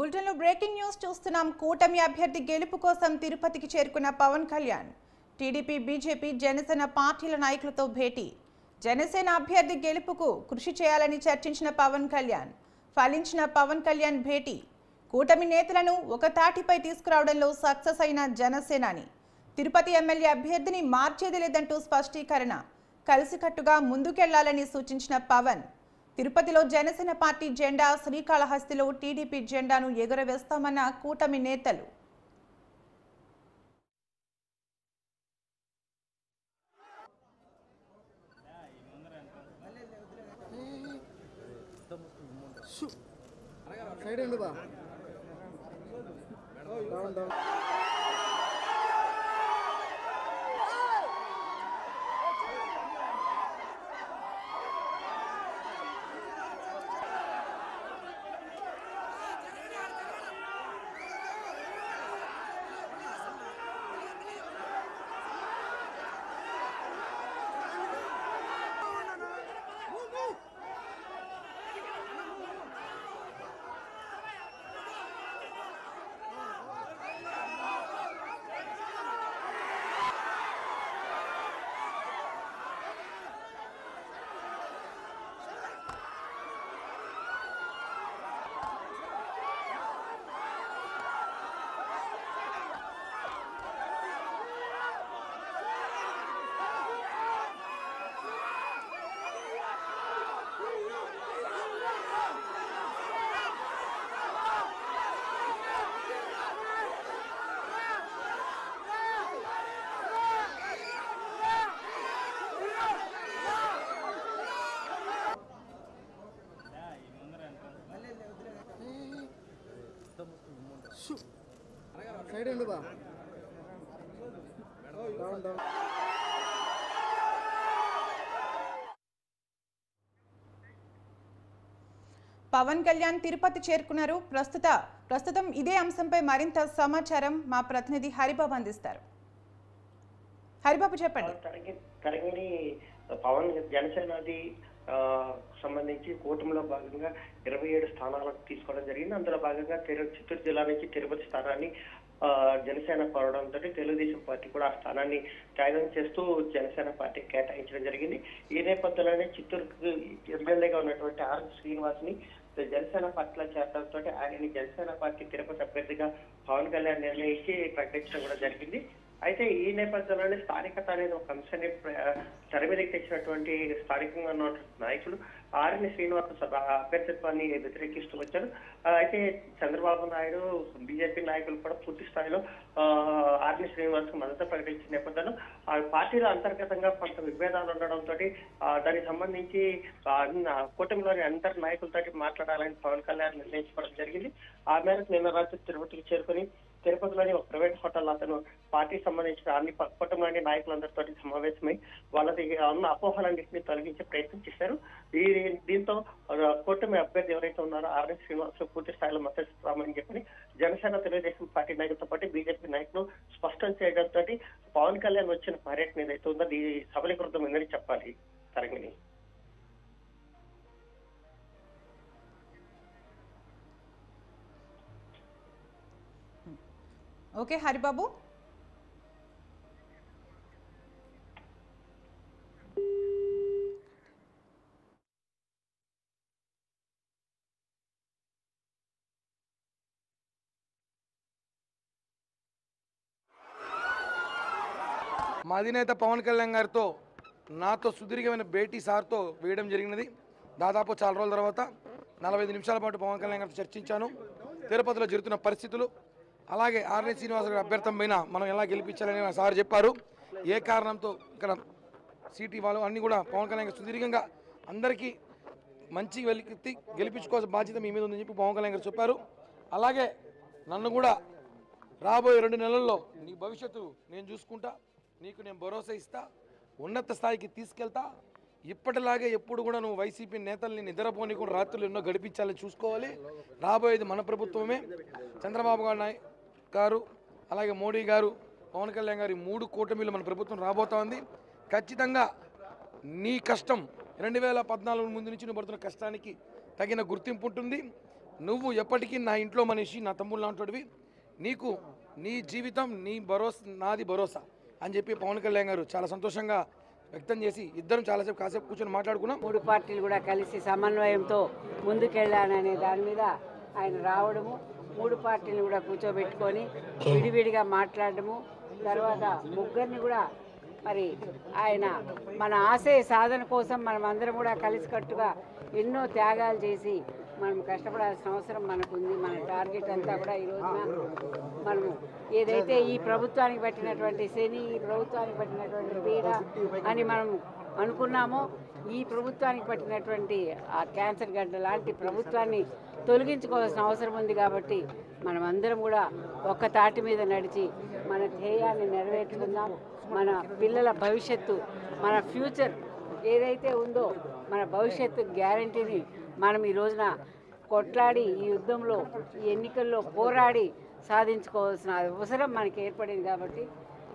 బులెటిన్లో breaking news చూస్తున్నాం. కూటమి అభ్యర్థి గెలుపు కోసం తిరుపతికి చేరుకున్న పవన్ కళ్యాణ్ టీడీపీ, బీజేపీ, జనసేన పార్టీల నాయకులతో భేటీ. జనసేన అభ్యర్థి గెలుపుకు కృషి చేయాలని చర్చించిన పవన్ కళ్యాణ్. ఫలించిన పవన్ కళ్యాణ్ భేటీ కూటమి నేతలను ఒక తాటిపై తీసుకురావడంలో సక్సెస్ అయిన జనసేనాని. తిరుపతి ఎమ్మెల్యే అభ్యర్థిని మార్చేది లేదంటూ స్పష్టీకరణ. కలిసికట్టుగా ముందుకెళ్లాలని సూచించిన పవన్. తిరుపతిలో జనసేన పార్టీ జెండా, శ్రీకాళహస్తిలో టీడీపీ జెండాను ఎగురవేస్తామన్న కూటమి నేతలు. పవన్ కళ్యాణ్ తిరుపతి చేరుకున్నారు. ప్రస్తుతం ఇదే అంశంపై మరింత సమాచారం మా ప్రతినిధి హరిబాబు అందిస్తారు. హరిబాబు చెప్పండి. తరంగిణి పవన్ జనసేనది సంబంధించి కూటమిలో భాగంగా 27 స్థానాలకు తీసుకోవడం జరిగింది. అందులో భాగంగా చిత్తూరు జిల్లా నుంచి తిరుపతి స్థానాన్ని జనసేన కోరడంతో తెలుగుదేశం పార్టీ కూడా ఆ స్థానాన్ని త్యాగం చేస్తూ జనసేన పార్టీ కేటాయించడం జరిగింది. ఈ నేపథ్యంలోనే చిత్తూరు ఎమ్మెల్యేగా ఉన్నటువంటి ఆర్ శ్రీనివాస్ని జనసేన పార్టీలో చేరడంతో ఆయనని జనసేన పార్టీ తిరుపతి అభ్యర్థిగా పవన్ కళ్యాణ్ నిర్ణయించి ప్రకటించడం కూడా జరిగింది. అయితే ఈ నేపథ్యంలోనే స్థానికత అనేది ఒక అంశాన్ని తెర మీదకి తెచ్చినటువంటి స్థానికంగా ఉన్నటువంటి నాయకులు ఆర్ఎన్ శ్రీనివాస్ అభ్యర్థిత్వాన్ని వ్యతిరేకిస్తూ వచ్చారు. అయితే చంద్రబాబు నాయుడు, బీజేపీ నాయకులు కూడా పూర్తి స్థాయిలో ఆర్ఎన్ శ్రీనివాస్ మద్దతు ప్రకటించిన నేపథ్యంలో ఆ పార్టీలో అంతర్గతంగా కొంత విభేదాలు ఉండడంతో దానికి సంబంధించి కూటమిలోని అందరి నాయకులతో మాట్లాడాలని పవన్ కళ్యాణ్ నిర్ణయించుకోవడం జరిగింది. ఆ మేరకు నిన్న రాత్రి తిరుపతికి చేరుకుని తిరుపతిలోని ఒక ప్రైవేట్ హోటల్ అతను పార్టీకి సంబంధించిన అన్ని కూటమిలోని నాయకులందరితో సమావేశమై వాళ్ళది ఉన్న అపోహలన్నింటినీ తొలగించే ప్రయత్నం చేశారు. దీంతో కూటమి అభ్యర్థి ఎవరైతే ఉన్నారో ఆర్ఎస్ శ్రీనివాస్ పూర్తి స్థాయిలో మద్దతు ఇస్తామని చెప్పి జనసేన, తెలుగుదేశం పార్టీ నాయకులతో పాటు బీజేపీ నాయకులు స్పష్టం చేయడంతో పవన్ కళ్యాణ్ వచ్చిన పర్యటన ఏదైతే ఉందో అది సబలీకృతమైందని చెప్పాలి. తరంగిణి. ఓకే హరిబాబు. మా అధినేత పవన్ కళ్యాణ్ గారితో నాతో సుదీర్ఘమైన భేటీ సార్తో వేయడం జరిగినది. దాదాపు చాలా రోజుల తర్వాత 45 నిమిషాల పాటు పవన్ కళ్యాణ్ గారితో చర్చించాను. తిరుపతిలో జరుగుతున్న పరిస్థితులు, అలాగే ఆర్ఎన్ శ్రీనివాస్ గారి అభ్యర్థం పైన మనం ఎలా గెలిపించాలని సార్ చెప్పారు. ఏ కారణంతో ఇక్కడ సీటీ వాళ్ళు అన్నీ కూడా పవన్ కళ్యాణ్ గారు సుదీర్ఘంగా అందరికీ మంచి వెలికి గెలిపించుకోవాల్సిన బాధ్యత మీ మీద ఉందని చెప్పి పవన్ కళ్యాణ్ గారు చెప్పారు. అలాగే నన్ను కూడా రాబోయే 2 నెలల్లో నీ భవిష్యత్తు నేను చూసుకుంటా, నీకు నేను భరోసా ఇస్తా, ఉన్నత స్థాయికి తీసుకెళ్తా, ఇప్పటిలాగే ఎప్పుడు కూడా నువ్వు వైసీపీ నేతల్ని నిద్రపోని కూడా రాత్రులు ఎన్నో గడిపించాలని చూసుకోవాలి. రాబోయేది మన ప్రభుత్వమే. చంద్రబాబు గారు అలాగే మోడీ గారు, పవన్ కళ్యాణ్ గారి 3 కూటమిలు మన ప్రభుత్వం రాబోతోంది. ఖచ్చితంగా నీ కష్టం 2014 ముందు నుంచి నువ్వు పడుతున్న కష్టానికి తగిన గుర్తింపు ఉంటుంది. నువ్వు ఎప్పటికీ నా ఇంట్లో మనిషి, నా తమ్ముడు లాంటివి, నీకు నీ జీవితం నీ భరోసా, నాది భరోసా అని చెప్పి పవన్ కళ్యాణ్ గారు చాలా సంతోషంగా వ్యక్తం చేసి ఇద్దరం చాలాసేపు కాసేపు కూర్చొని మాట్లాడుకున్నాం. 3 పార్టీలు కూడా కలిసి సమన్వయంతో ముందుకెళ్ళాననే దాని మీద ఆయన రావడము, 3 పార్టీలు కూడా కూర్చోబెట్టుకొని విడివిడిగా మాట్లాడడము, తర్వాత ముగ్గురిని కూడా మరి ఆయన మన ఆశయ సాధన కోసం మనం అందరం కూడా కలిసికట్టుగా ఎన్నో త్యాగాలు చేసి మనం కష్టపడాల్సిన అవసరం మనకుంది. మన టార్గెట్ అంతా కూడా ఈ రోజున మనము ఏదైతే ఈ ప్రభుత్వానికి పట్టినటువంటి శని, ఈ ప్రభుత్వానికి పట్టినటువంటి పీడ అని మనం అనుకున్నామో, ఈ ప్రభుత్వానికి పట్టినటువంటి ఆ క్యాన్సర్ గడ్డ లాంటి ప్రభుత్వాన్ని తొలగించుకోవాల్సిన అవసరం ఉంది. కాబట్టి మనం అందరం కూడా ఒక్క తాటి మీద నడిచి మన ధ్యేయాన్ని నెరవేర్చుకుందాం. మన పిల్లల భవిష్యత్తు, మన ఫ్యూచర్ ఏదైతే ఉందో మన భవిష్యత్తు గ్యారంటీని మనం ఈ రోజున కొట్లాడి ఈ యుద్ధంలో, ఈ ఎన్నికల్లో పోరాడి సాధించుకోవాల్సిన అవసరం మనకి ఏర్పడింది. కాబట్టి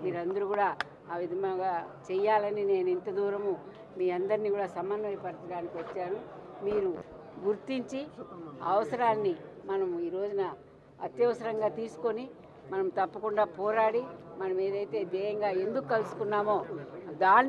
మీరందరూ కూడా ఆ విధంగా చెయ్యాలని నేను ఇంత దూరము మీ అందరినీ కూడా సమన్వయపరచడానికి వచ్చాను. మీరు గుర్తించి అవసరాన్ని మనం ఈ రోజున అత్యవసరంగా తీసుకొని మనం తప్పకుండా పోరాడి మనం ఏదైతే ధ్యేయంగా ఎందుకు కలుసుకున్నామో దాన్ని